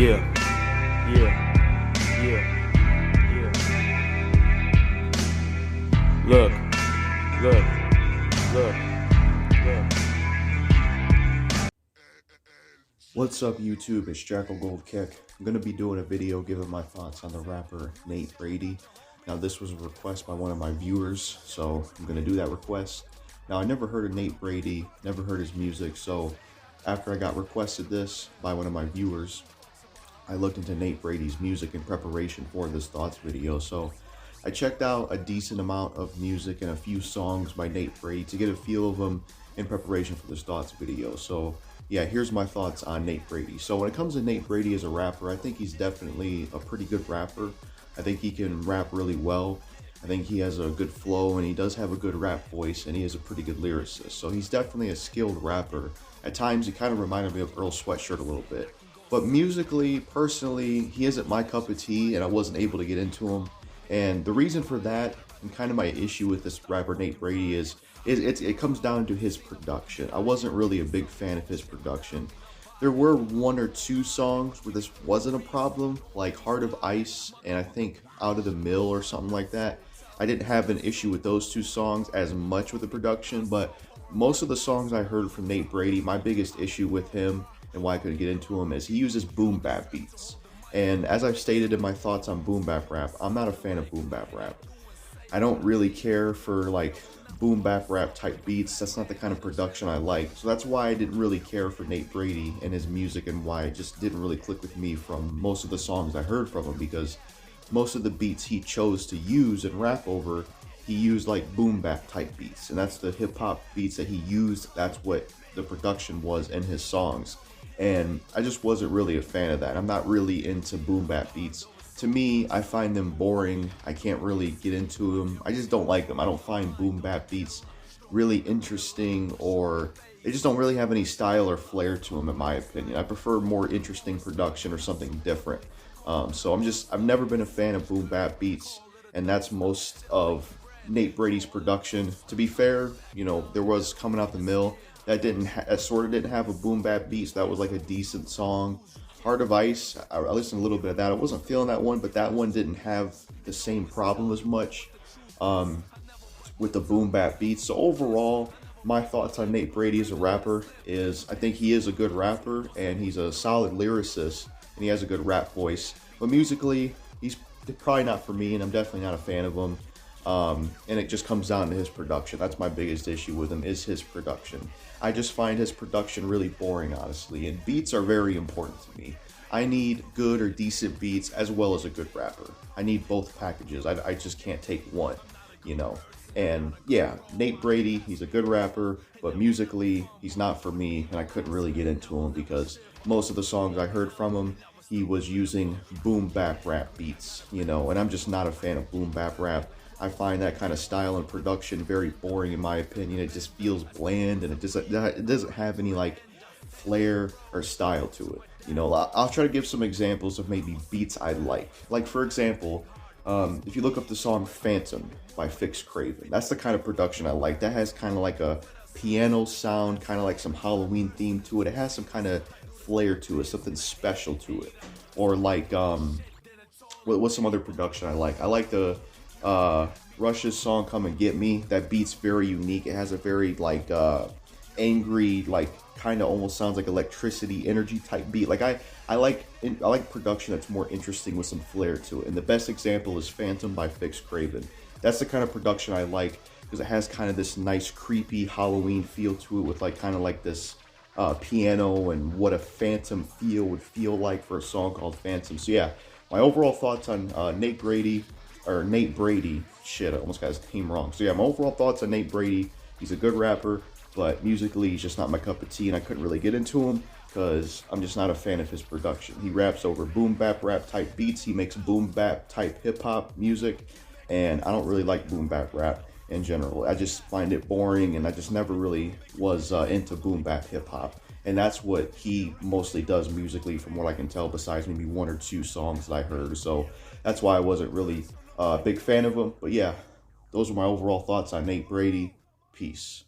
Yeah, yeah, yeah, yeah. Look, look, look, look. What's up YouTube, it's JackalGoldKick. I'm going to be doing a video giving my thoughts on the rapper Nate Brady. Now this was a request by one of my viewers, so I'm going to do that request. Now I never heard of Nate Brady, never heard his music, so after I got requested this by one of my viewers, I looked into Nate Brady's music in preparation for this thoughts video. So I checked out a decent amount of music and a few songs by Nate Brady to get a feel of him in preparation for this thoughts video. So yeah, here's my thoughts on Nate Brady. So when it comes to Nate Brady as a rapper, I think he's definitely a pretty good rapper. I think he can rap really well. I think he has a good flow and he does have a good rap voice and he is a pretty good lyricist. So he's definitely a skilled rapper. At times he kind of reminded me of Earl Sweatshirt a little bit. But musically, personally, he isn't my cup of tea and I wasn't able to get into him. And the reason for that, and kind of my issue with this rapper Nate Brady is it comes down to his production. I wasn't really a big fan of his production. There were one or two songs where this wasn't a problem, like Heart of Ice and I think Out of the Mill or something like that. I didn't have an issue with those two songs as much with the production, but most of the songs I heard from Nate Brady, my biggest issue with him and why I couldn't get into him is he uses boom bap beats. And as I've stated in my thoughts on boom bap rap, I'm not a fan of boom bap rap. I don't really care for like boom bap rap type beats. That's not the kind of production I like. So that's why I didn't really care for Nate Brady and his music and why it just didn't really click with me from most of the songs I heard from him, because most of the beats he chose to use and rap over, he used like boom bap type beats. And that's the hip hop beats that he used. That's what the production was in his songs. And I just wasn't really a fan of that. I'm not really into boom bap beats. To me, I find them boring. I can't really get into them. I just don't like them. I don't find boom bap beats really interesting, or they just don't really have any style or flair to them in my opinion. I prefer more interesting production or something different. So I've never been a fan of boom bap beats, and that's most of Nate Brady's production. To be fair, you know, there was Coming Out the Mill that sort of didn't have a boom bap beat, so that was like a decent song. Heart of Ice, I listened a little bit of that. I wasn't feeling that one, but that one didn't have the same problem as much with the boom bap beats. So overall, my thoughts on Nate Brady as a rapper is I think he is a good rapper and he's a solid lyricist and he has a good rap voice. But musically, he's probably not for me, and I'm definitely not a fan of him. And it just comes down to his production. That's my biggest issue with him, is his production. I just find his production really boring, honestly, and beats are very important to me. I need good or decent beats as well as a good rapper. I need both packages. I just can't take one, you know. And yeah, Nate Brady, he's a good rapper, but musically, he's not for me, and I couldn't really get into him because most of the songs I heard from him, he was using boom bap rap beats, you know, and I'm just not a fan of boom bap rap. I find that kind of style and production very boring in my opinion. It just feels bland and it doesn't have any like flair or style to it. You know, I'll try to give some examples of maybe beats I like. Like for example, if you look up the song Phantom by Fix Craven, that's the kind of production I like. That has kind of like a piano sound, kind of like some Halloween theme to it. It has some kind of flair to it, something special to it. Or like, what's some other production I like? I like the Rush's song Come and Get Me. That beat's very unique. It has a very like angry, like kind of almost sounds like electricity energy type beat. Like I like production that's more interesting with some flair to it. And the best example is Phantom by Fix Craven. That's the kind of production I like because it has kind of this nice creepy Halloween feel to it with like kind of like this piano and what a phantom feel would feel like for a song called Phantom. So yeah, my overall thoughts on Nate Brady, shit, I almost got his name wrong. So yeah, my overall thoughts on Nate Brady, he's a good rapper, but musically he's just not my cup of tea, and I couldn't really get into him because I'm just not a fan of his production. He raps over boom bap rap type beats, he makes boom bap type hip hop music, and I don't really like boom bap rap in general. I just find it boring, and I just never really was into boom bap hip hop. And that's what he mostly does musically from what I can tell, besides maybe one or two songs that I heard. So that's why I wasn't really a big fan of him. But yeah, those are my overall thoughts on Nate Brady. Peace.